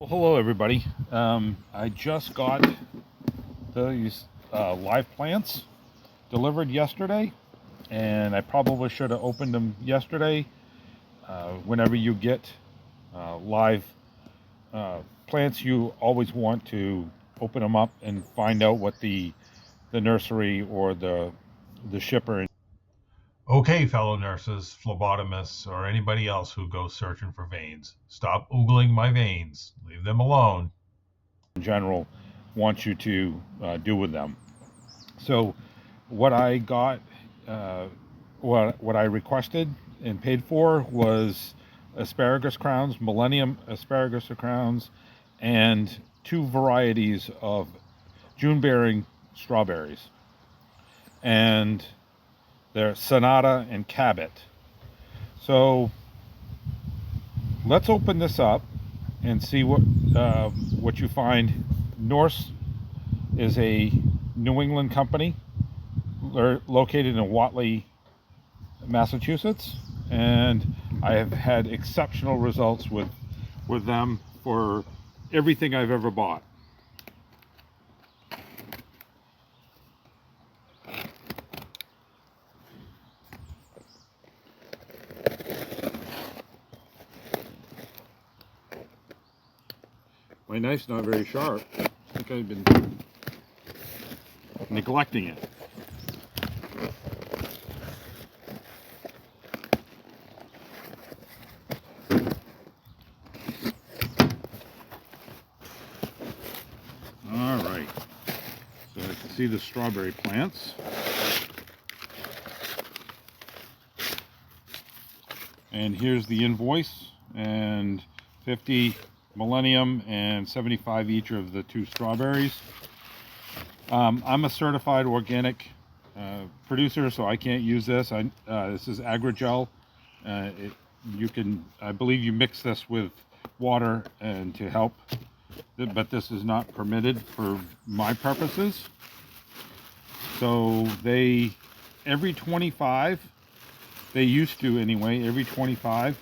Well, hello everybody. I just got these live plants delivered yesterday, and I probably should have opened them yesterday. Whenever you get live plants, you always want to open them up and find out what the nursery or the shipper. Okay, fellow nurses, phlebotomists, or anybody else who goes searching for veins, stop oogling my veins. Leave them alone. In general wants you to do with them. So, what I got, uh, what I requested and paid for was asparagus crowns, Millennium asparagus crowns, and two varieties of June-bearing strawberries, and they're Sonata and Cabot. So let's open this up and see what you find. Norse is a New England company. They're located in Whately, Massachusetts, and I have had exceptional results with them for everything I've ever bought. My knife's not very sharp. I think I've been neglecting it. All right, so I can see the strawberry plants. And here's the invoice, and 50 Millennium and 75 each of the two strawberries. I'm a certified organic producer, so I can't use this. This is Agrigel. I believe you mix this with water and to help, but this is not permitted for my purposes. So every 25, they used to anyway, every 25,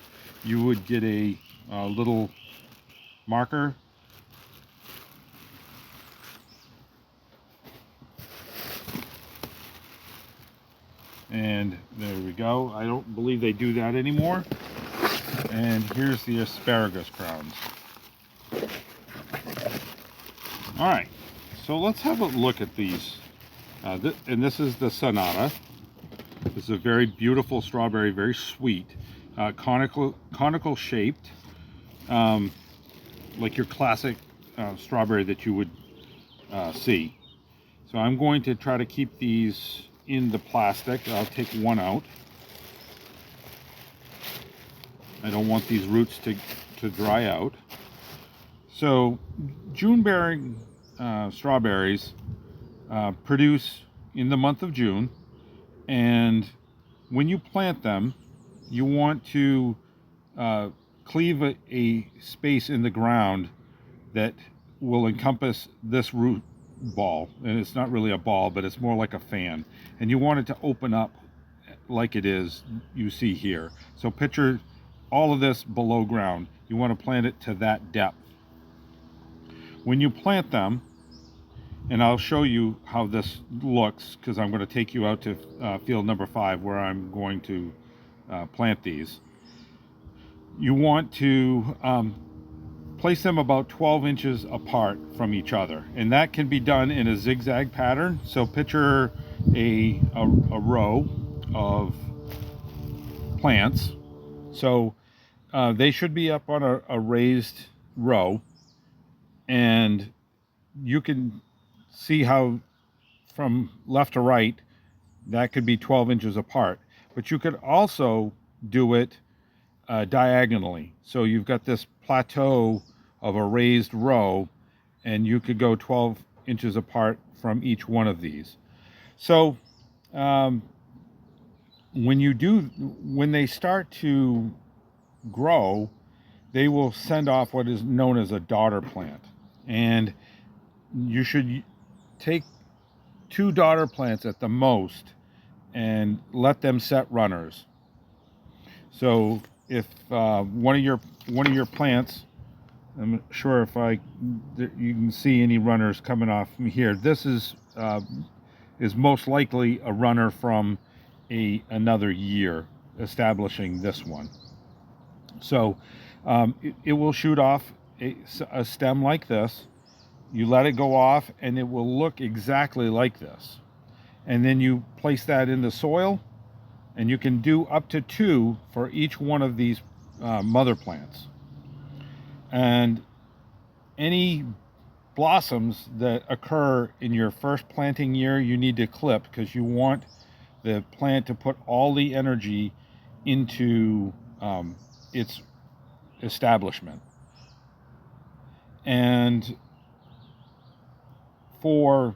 you would get a little marker. And there we go. I don't believe they do that anymore. And here's the asparagus crowns. All right, so let's have a look at these. And this is the Sonata. This is a very beautiful strawberry, very sweet, conical shaped, like your classic strawberry that you would see. So I'm going to try to keep these in the plastic. I'll take one out. I don't want these roots to dry out. So June-bearing strawberries produce in the month of June, and when you plant them, you want to cleave a space in the ground that will encompass this root ball. And it's not really a ball, but it's more like a fan. And you want it to open up like it is, you see here. So picture all of this below ground. You want to plant it to that depth. When you plant them, and I'll show you how this looks, because I'm going to take you out to field number 5 where I'm going to plant these. You want to place them about 12 inches apart from each other, and that can be done in a zigzag pattern. So picture a row of plants. So they should be up on a raised row, and you can see how from left to right that could be 12 inches apart, but you could also do it diagonally. So you've got this plateau of a raised row, and you could go 12 inches apart from each one of these. So when they start to grow, they will send off what is known as a daughter plant. And you should take 2 daughter plants at the most and let them set runners. So if one of your plants I'm not sure if you can see any runners coming off from here. This is most likely a runner from another year establishing this one. So it will shoot off a stem like this. You let it go off and it will look exactly like this. And then you place that in the soil, and you can do up to 2 for each one of these mother plants. And any blossoms that occur in your first planting year, you need to clip, because you want the plant to put all the energy into its establishment. And for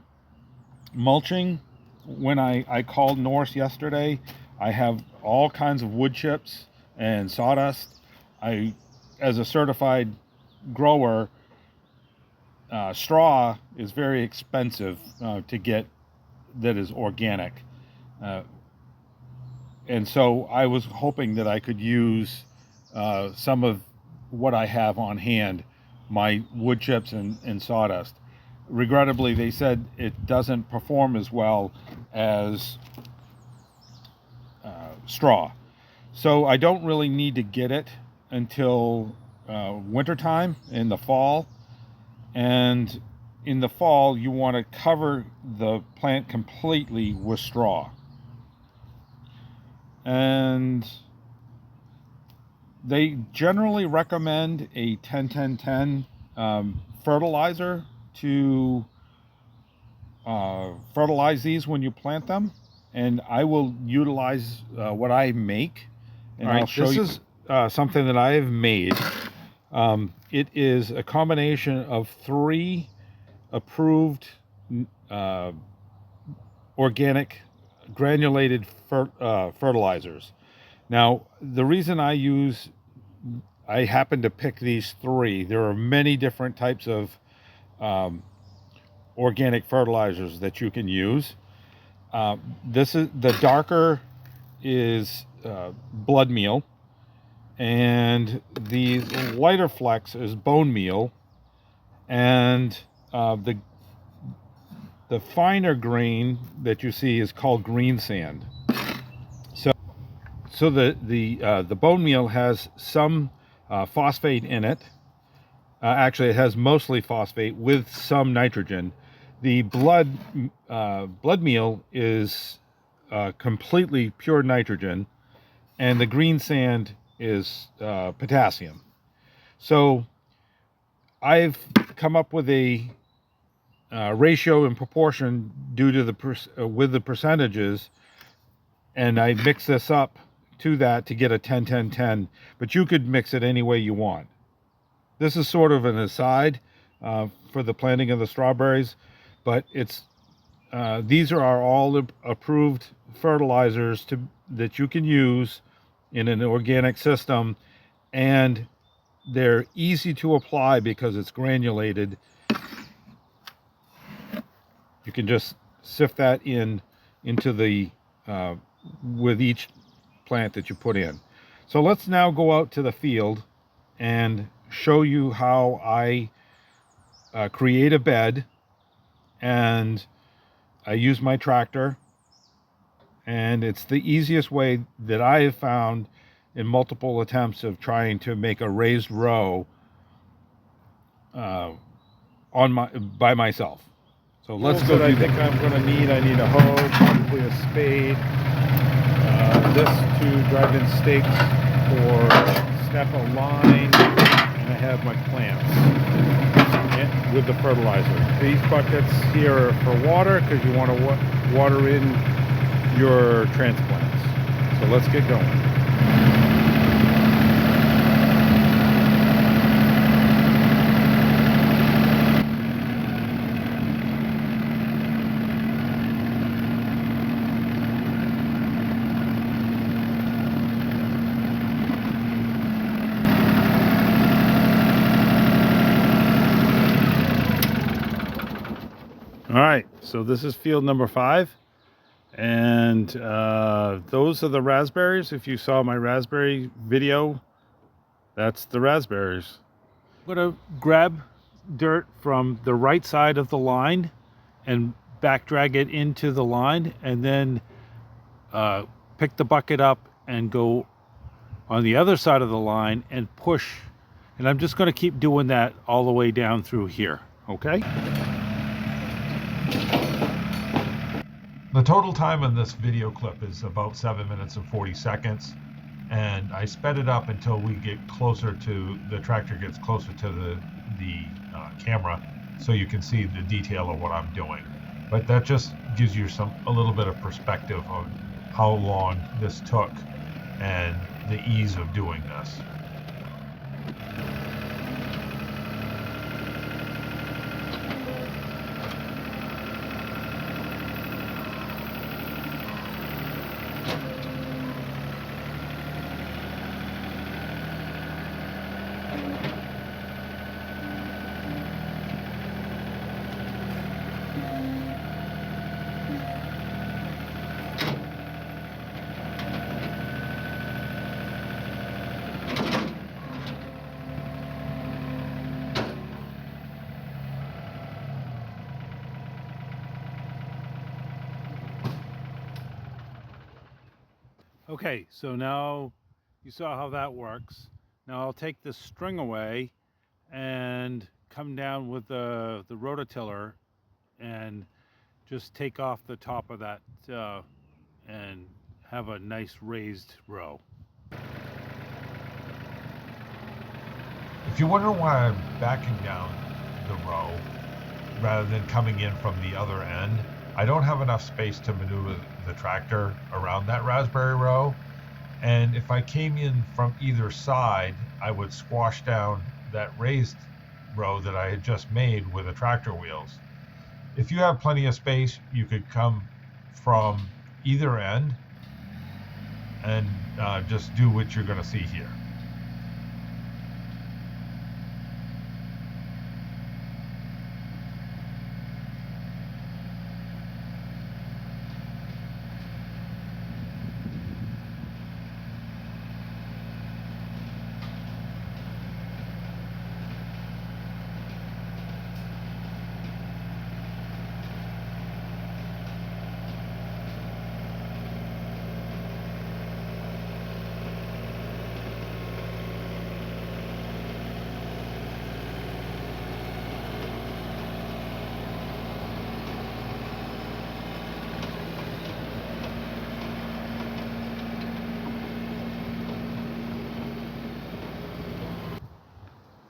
mulching, when I called Norse yesterday, I have all kinds of wood chips and sawdust. As a certified grower, straw is very expensive to get that is organic. And so I was hoping that I could use some of what I have on hand, my wood chips and sawdust. Regrettably, they said it doesn't perform as well as straw. So I don't really need to get it until wintertime in the fall. And in the fall, you want to cover the plant completely with straw. And they generally recommend a 10-10-10 fertilizer to fertilize these when you plant them. And I will utilize what I make, and I'll show you. This is something that I have made. It is a combination of 3 approved organic granulated fertilizers. Now, the reason I happen to pick these 3. There are many different types of organic fertilizers that you can use. This is the darker is blood meal, and the lighter flecks is bone meal, and the finer grain that you see is called green sand. So the bone meal has some phosphate in it. Actually, it has mostly phosphate with some nitrogen. The blood meal is completely pure nitrogen, and the green sand is potassium. So I've come up with a ratio and proportion due to with the percentages, and I mix this up to that to get a 10-10-10. But you could mix it any way you want. This is sort of an aside for the planting of the strawberries, but these are all approved fertilizers that you can use in an organic system, and they're easy to apply because it's granulated. You can just sift that into the with each plant that you put in. So let's now go out to the field and show you how I create a bed, and I use my tractor, and it's the easiest way that I have found in multiple attempts of trying to make a raised row by myself. So let's go. I think I'm going to need. I need a hoe, probably a spade, this to drive in stakes or step a line, and I have my plants with the fertilizer. These buckets here are for water because you want to water in your transplants. So let's get going. All right, so this is field number 5, and those are the raspberries. If you saw my raspberry video, that's the raspberries. I'm going to grab dirt from the right side of the line and back drag it into the line, and then pick the bucket up and go on the other side of the line and push. And I'm just going to keep doing that all the way down through here. Okay? The total time on this video clip is about 7 minutes and 40 seconds. And I sped it up until we get closer to, the tractor gets closer to the camera, so you can see the detail of what I'm doing. But that just gives you a little bit of perspective of how long this took and the ease of doing this. Okay, so now you saw how that works. Now I'll take this string away and come down with the rototiller and just take off the top of that and have a nice raised row. If you wonder why I'm backing down the row rather than coming in from the other end, I don't have enough space to maneuver the tractor around that raspberry row. And if I came in from either side, I would squash down that raised row that I had just made with the tractor wheels. If you have plenty of space, you could come from either end and just do what you're going to see here.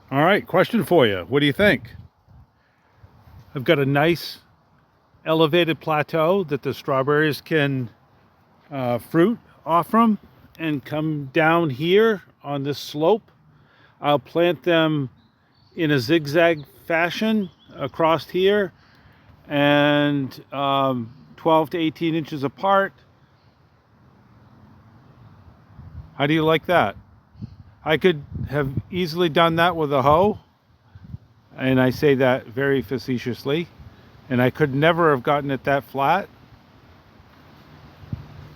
All right, question for you. What do you think? I've got a nice elevated plateau that the strawberries can fruit off from and come down here on this slope. I'll plant them in a zigzag fashion across here and 12 to 18 inches apart. How do you like that? I could have easily done that with a hoe, and I say that very facetiously, and I could never have gotten it that flat.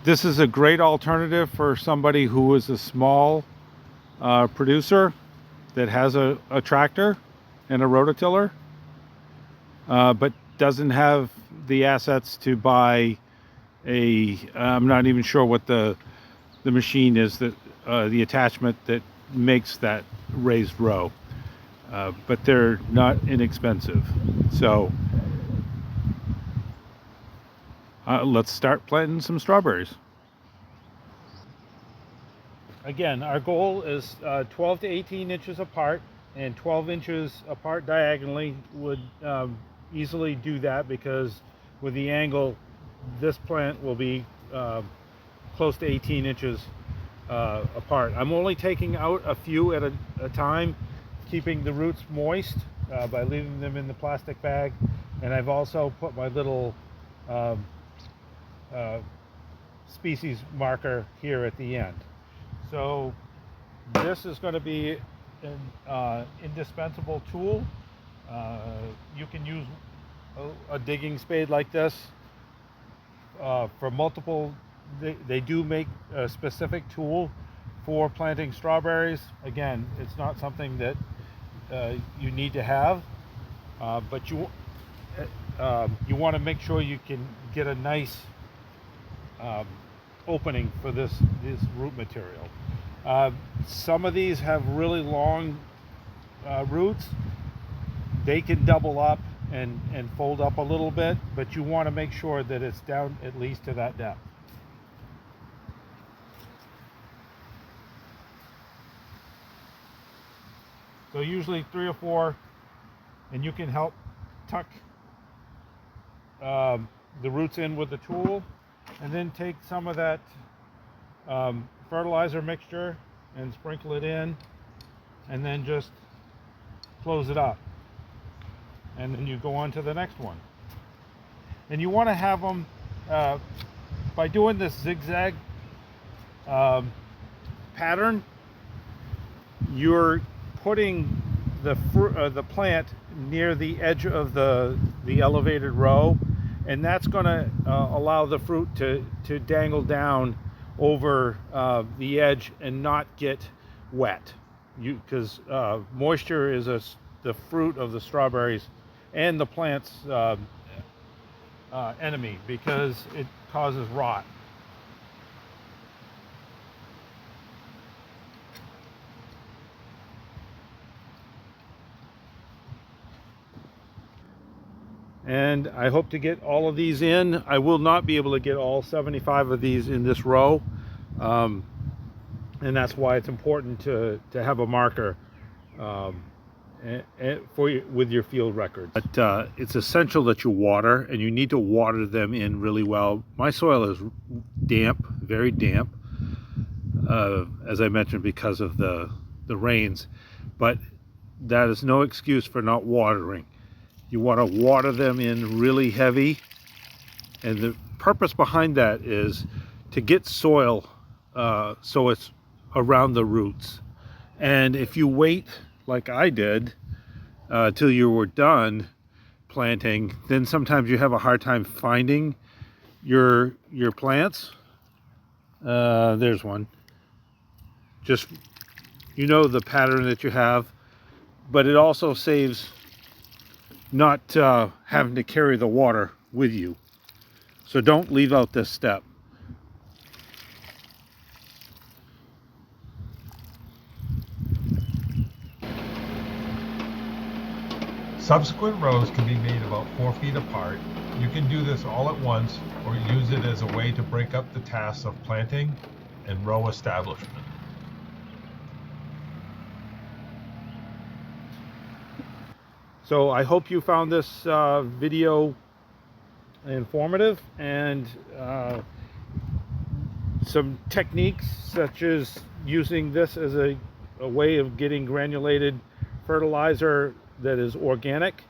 This is a great alternative for somebody who is a small producer that has a tractor and a rototiller, but doesn't have the assets to buy I'm not even sure what the machine is, that the attachment that makes that raised row, but they're not inexpensive. So let's start planting some strawberries. Again, our goal is 12 to 18 inches apart, and 12 inches apart diagonally would easily do that, because with the angle, this plant will be close to 18 inches apart. I'm only taking out a few at a time, keeping the roots moist by leaving them in the plastic bag. And I've also put my little species marker here at the end. So this is going to be an indispensable tool. You can use a digging spade like this for multiple. They do make a specific tool for planting strawberries. Again, it's not something that you need to have, but you want to make sure you can get a nice opening for this root material. Some of these have really long roots. They can double up and fold up a little bit, but you want to make sure that it's down at least to that depth. So usually 3 or 4, and you can help tuck the roots in with the tool, and then take some of that fertilizer mixture and sprinkle it in, and then just close it up, and then you go on to the next one. And you want to have them by doing this zigzag pattern, you're putting the plant near the edge of the elevated row, and that's going to allow the fruit to dangle down over the edge and not get wet. Because moisture is the fruit of the strawberries and the plant's enemy, because it causes rot. And I hope to get all of these in. I will not be able to get all 75 of these in this row, and that's why it's important to have a marker with your field records. But it's essential that you water, and you need to water them in really well. My soil is damp, very damp, as I mentioned, because of the rains, but that is no excuse for not watering. You want to water them in really heavy, and the purpose behind that is to get soil so it's around the roots. And if you wait, like I did, till you were done planting, then sometimes you have a hard time finding your plants. There's one. Just, you know, the pattern that you have, but it also saves not having to carry the water with you. So don't leave out this step. Subsequent rows can be made about 4 feet apart. You can do this all at once, or use it as a way to break up the tasks of planting and row establishment. So I hope you found this video informative, and some techniques such as using this as a way of getting granulated fertilizer that is organic,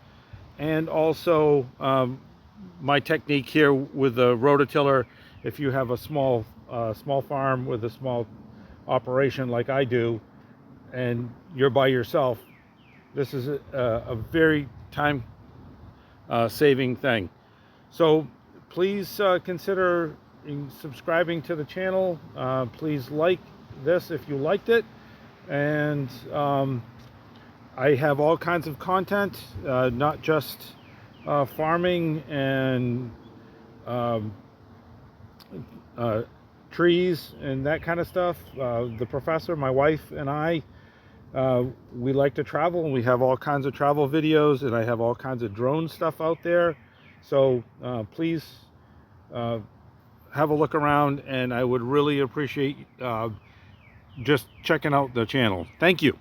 and also my technique here with the rototiller. If you have a small farm with a small operation like I do, and you're by yourself, this is a very time saving thing. So please consider subscribing to the channel. Please like this if you liked it, and I have all kinds of content, not just farming and trees and that kind of stuff. The professor, my wife, and I, we like to travel, and we have all kinds of travel videos, and I have all kinds of drone stuff out there. So please have a look around, and I would really appreciate just checking out the channel. Thank you.